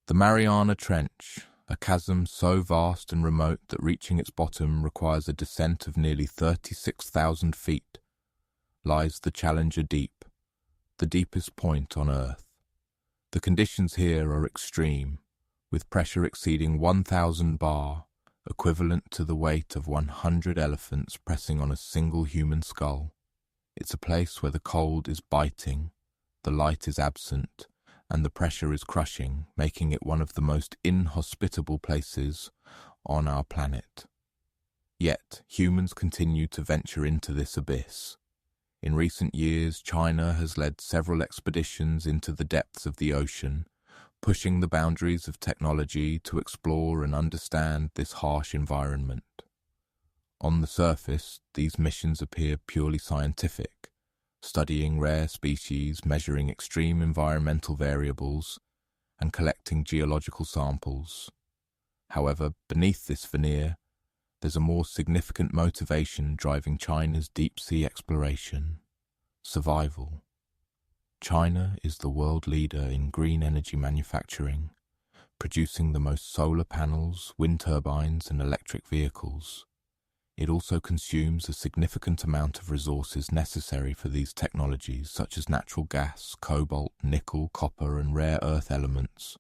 The Mariana Trench, a chasm so vast and remote that reaching its bottom requires a descent of nearly 36,000 feet, lies the Challenger Deep, the deepest point on Earth. The conditions here are extreme, with pressure exceeding 1,000 bar, equivalent to the weight of 100 elephants pressing on a single human skull. It's a place where the cold is biting, the light is absent, and the pressure is crushing, making it one of the most inhospitable places on our planet. Yet, humans continue to venture into this abyss. In recent years, China has led several expeditions into the depths of the ocean, pushing the boundaries of technology to explore and understand this harsh environment. On the surface, these missions appear purely scientific, studying rare species, measuring extreme environmental variables, and collecting geological samples. However, beneath this veneer, there's a more significant motivation driving China's deep-sea exploration: survival. China is the world leader in green energy manufacturing, producing the most solar panels, wind turbines, and electric vehicles. It also consumes a significant amount of resources necessary for these technologies, such as natural gas, cobalt, nickel, copper, and rare earth elements.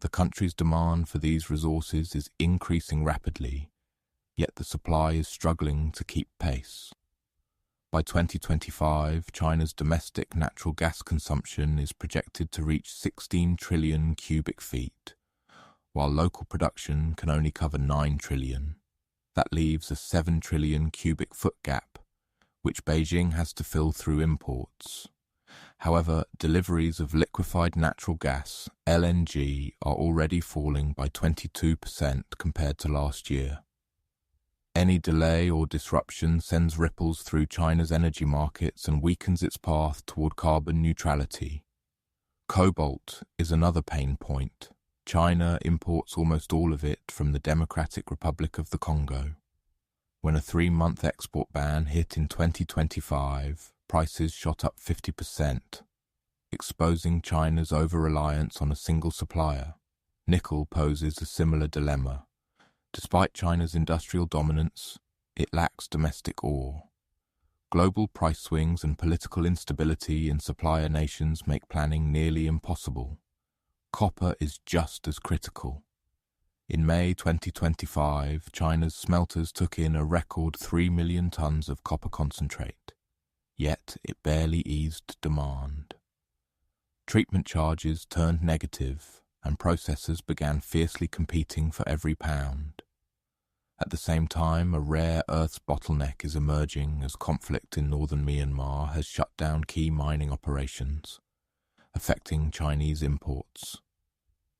The country's demand for these resources is increasing rapidly, yet the supply is struggling to keep pace. By 2025, China's domestic natural gas consumption is projected to reach 16 trillion cubic feet, while local production can only cover 9 trillion. That leaves a 7 trillion cubic foot gap, which Beijing has to fill through imports. However, deliveries of liquefied natural gas, LNG, are already falling by 22% compared to last year. Any delay or disruption sends ripples through China's energy markets and weakens its path toward carbon neutrality. Cobalt is another pain point. China imports almost all of it from the Democratic Republic of the Congo. When a 3-month export ban hit in 2025, prices shot up 50%, exposing China's over-reliance on a single supplier. Nickel poses a similar dilemma. Despite China's industrial dominance, it lacks domestic ore. Global price swings and political instability in supplier nations make planning nearly impossible. Copper is just as critical. In May 2025, China's smelters took in a record 3 million tons of copper concentrate, yet it barely eased demand. Treatment charges turned negative, and processors began fiercely competing for every pound. At the same time, a rare earths bottleneck is emerging as conflict in northern Myanmar has shut down key mining operations, affecting Chinese imports.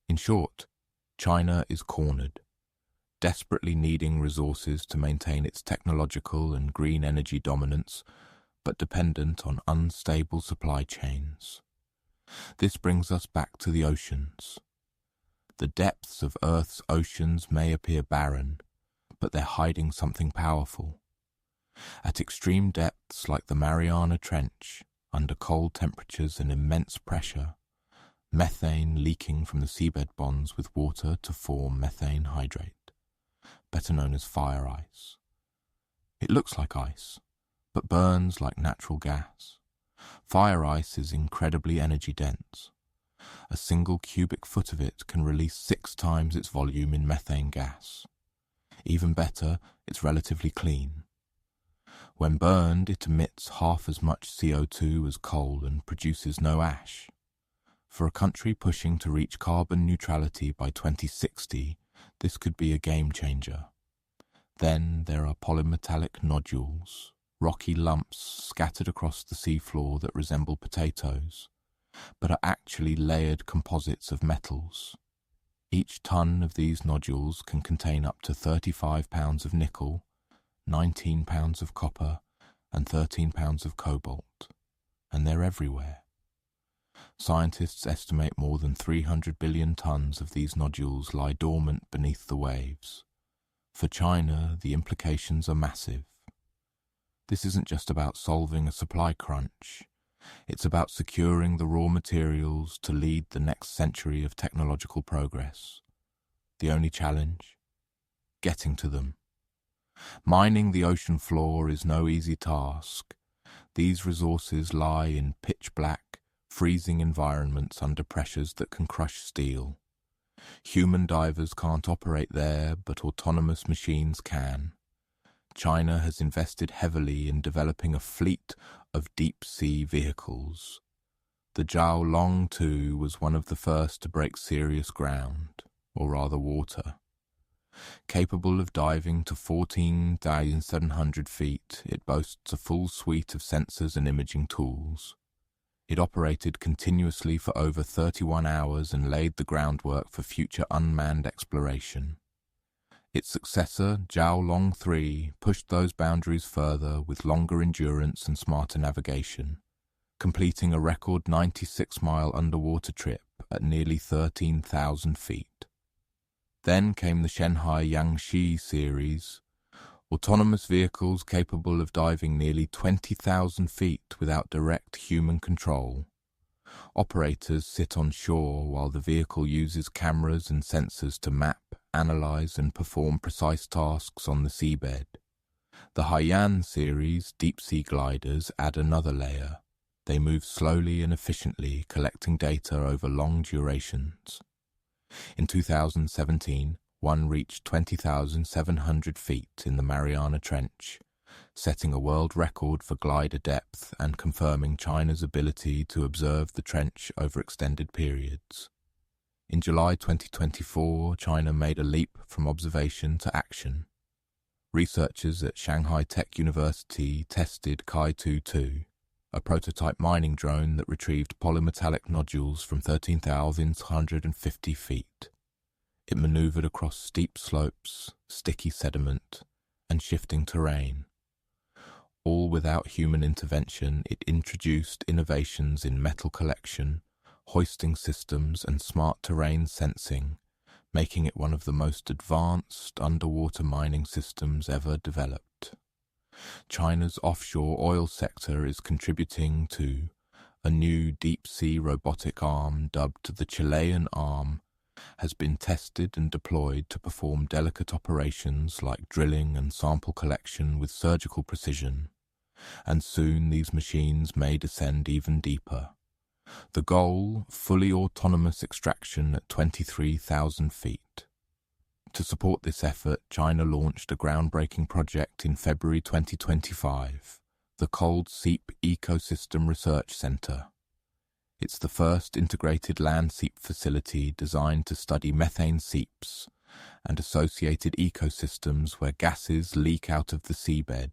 In short, China is cornered, desperately needing resources to maintain its technological and green energy dominance, but dependent on unstable supply chains. This brings us back to the oceans. The depths of Earth's oceans may appear barren, but they're hiding something powerful. At extreme depths like the Mariana Trench, under cold temperatures and immense pressure, methane leaking from the seabed bonds with water to form methane hydrate, better known as fire ice. It looks like ice, but burns like natural gas. Fire ice is incredibly energy dense. A single cubic foot of it can release 6 times its volume in methane gas. Even better, it's relatively clean. When burned, it emits half as much CO2 as coal and produces no ash. For a country pushing to reach carbon neutrality by 2060, this could be a game changer. Then there are polymetallic nodules, rocky lumps scattered across the seafloor that resemble potatoes, but are actually layered composites of metals. Each ton of these nodules can contain up to 35 pounds of nickel, 19 pounds of copper, and 13 pounds of cobalt, and they're everywhere. Scientists estimate more than 300 billion tons of these nodules lie dormant beneath the waves. For China, the implications are massive. This isn't just about solving a supply crunch. It's about securing the raw materials to lead the next century of technological progress. The only challenge? Getting to them. Mining the ocean floor is no easy task. These resources lie in pitch-black, freezing environments under pressures that can crush steel. Human divers can't operate there, but autonomous machines can. China has invested heavily in developing a fleet of deep-sea vehicles. The Jiaolong 2 was one of the first to break serious ground, or rather water. Capable of diving to 14,700 feet, it boasts a full suite of sensors and imaging tools. It operated continuously for over 31 hours and laid the groundwork for future unmanned exploration. Its successor, Jiaolong 3, pushed those boundaries further with longer endurance and smarter navigation, completing a record 96-mile underwater trip at nearly 13,000 feet. Then came the Shanghai Yangshi series, autonomous vehicles capable of diving nearly 20,000 feet without direct human control. Operators sit on shore while the vehicle uses cameras and sensors to map, analyze, and perform precise tasks on the seabed. The Haiyan series deep-sea gliders add another layer. They move slowly and efficiently, collecting data over long durations. In 2017, one reached 20,700 feet in the Mariana Trench, setting a world record for glider depth and confirming China's ability to observe the trench over extended periods. In July 2024, China made a leap from observation to action. Researchers at Shanghai Tech University tested Kai-2, a prototype mining drone that retrieved polymetallic nodules from 13,150 feet. It maneuvered across steep slopes, sticky sediment, and shifting terrain. All without human intervention, it introduced innovations in metal collection, hoisting systems, and smart terrain sensing, making it one of the most advanced underwater mining systems ever developed. China's offshore oil sector is contributing to a new deep-sea robotic arm dubbed the Chilean Arm has been tested and deployed to perform delicate operations like drilling and sample collection with surgical precision, and soon these machines may descend even deeper. The goal, fully autonomous extraction at 23,000 feet. To support this effort, China launched a groundbreaking project in February 2025, the Cold Seep Ecosystem Research Center. It's the first integrated land seep facility designed to study methane seeps and associated ecosystems where gases leak out of the seabed.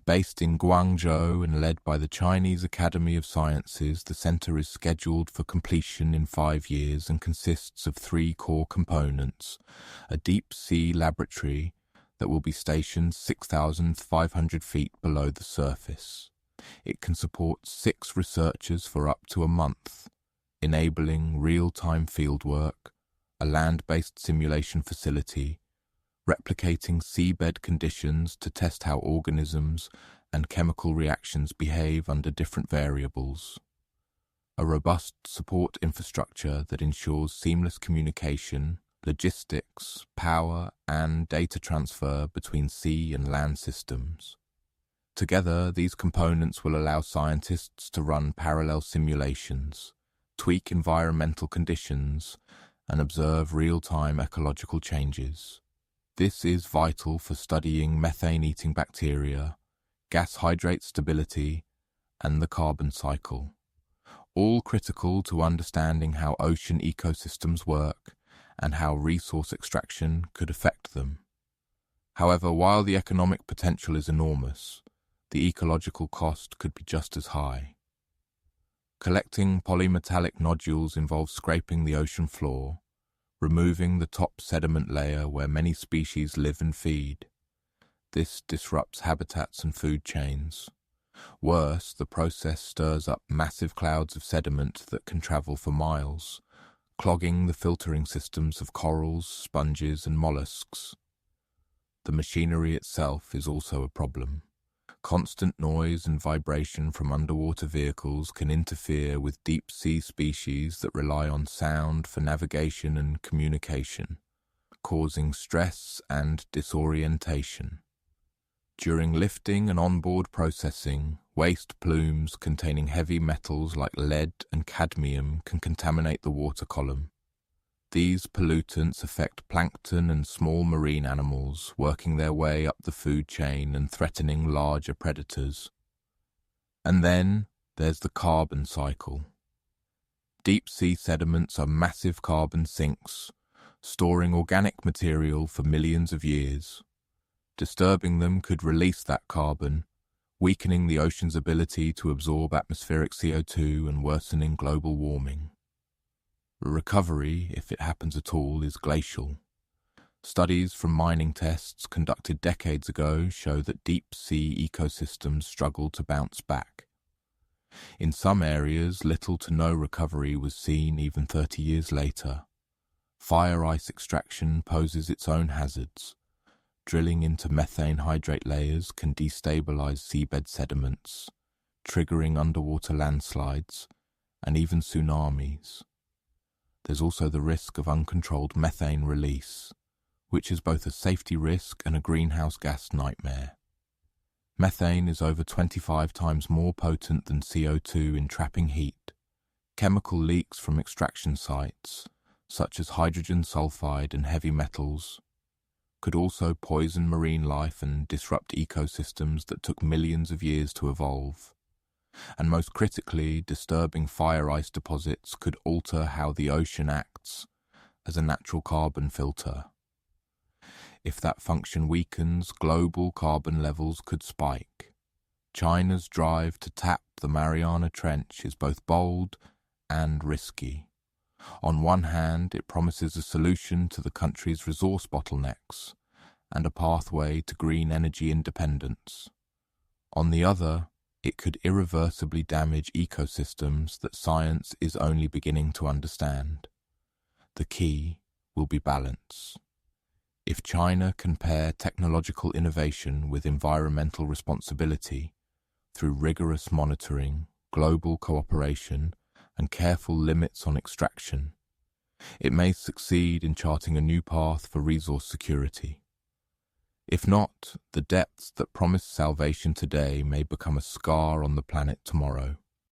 Based in Guangzhou and led by the Chinese Academy of Sciences, the center is scheduled for completion in 5 years and consists of 3 core components: a deep-sea laboratory that will be stationed 6,500 feet below the surface. It can support 6 researchers for up to a month, enabling real-time fieldwork, a land-based simulation facility, replicating seabed conditions to test how organisms and chemical reactions behave under different variables, a robust support infrastructure that ensures seamless communication, logistics, power, and data transfer between sea and land systems. Together, these components will allow scientists to run parallel simulations, tweak environmental conditions, and observe real-time ecological changes. This is vital for studying methane-eating bacteria, gas hydrate stability, and the carbon cycle, all critical to understanding how ocean ecosystems work and how resource extraction could affect them. However, while the economic potential is enormous, the ecological cost could be just as high. Collecting polymetallic nodules involves scraping the ocean floor, removing the top sediment layer where many species live and feed. This disrupts habitats and food chains. Worse, the process stirs up massive clouds of sediment that can travel for miles, clogging the filtering systems of corals, sponges, and mollusks. The machinery itself is also a problem. Constant noise and vibration from underwater vehicles can interfere with deep-sea species that rely on sound for navigation and communication, causing stress and disorientation. During lifting and onboard processing, waste plumes containing heavy metals like lead and cadmium can contaminate the water column. These pollutants affect plankton and small marine animals, working their way up the food chain and threatening larger predators. And then there's the carbon cycle. Deep-sea sediments are massive carbon sinks, storing organic material for millions of years. Disturbing them could release that carbon, weakening the ocean's ability to absorb atmospheric CO2 and worsening global warming. Recovery, if it happens at all, is glacial. Studies from mining tests conducted decades ago show that deep-sea ecosystems struggle to bounce back. In some areas, little to no recovery was seen even 30 years later. Fire ice extraction poses its own hazards. Drilling into methane hydrate layers can destabilize seabed sediments, triggering underwater landslides and even tsunamis. There's also the risk of uncontrolled methane release, which is both a safety risk and a greenhouse gas nightmare. Methane is over 25 times more potent than CO2 in trapping heat. Chemical leaks from extraction sites, such as hydrogen sulfide and heavy metals, could also poison marine life and disrupt ecosystems that took millions of years to evolve. And most critically, disturbing fire ice deposits could alter how the ocean acts as a natural carbon filter. If that function weakens, global carbon levels could spike. China's drive to tap the Mariana Trench is both bold and risky. On one hand, it promises a solution to the country's resource bottlenecks and a pathway to green energy independence. On the other, it could irreversibly damage ecosystems that science is only beginning to understand. The key will be balance. If China can pair technological innovation with environmental responsibility through rigorous monitoring, global cooperation, and careful limits on extraction, it may succeed in charting a new path for resource security. If not, the depths that promise salvation today may become a scar on the planet tomorrow.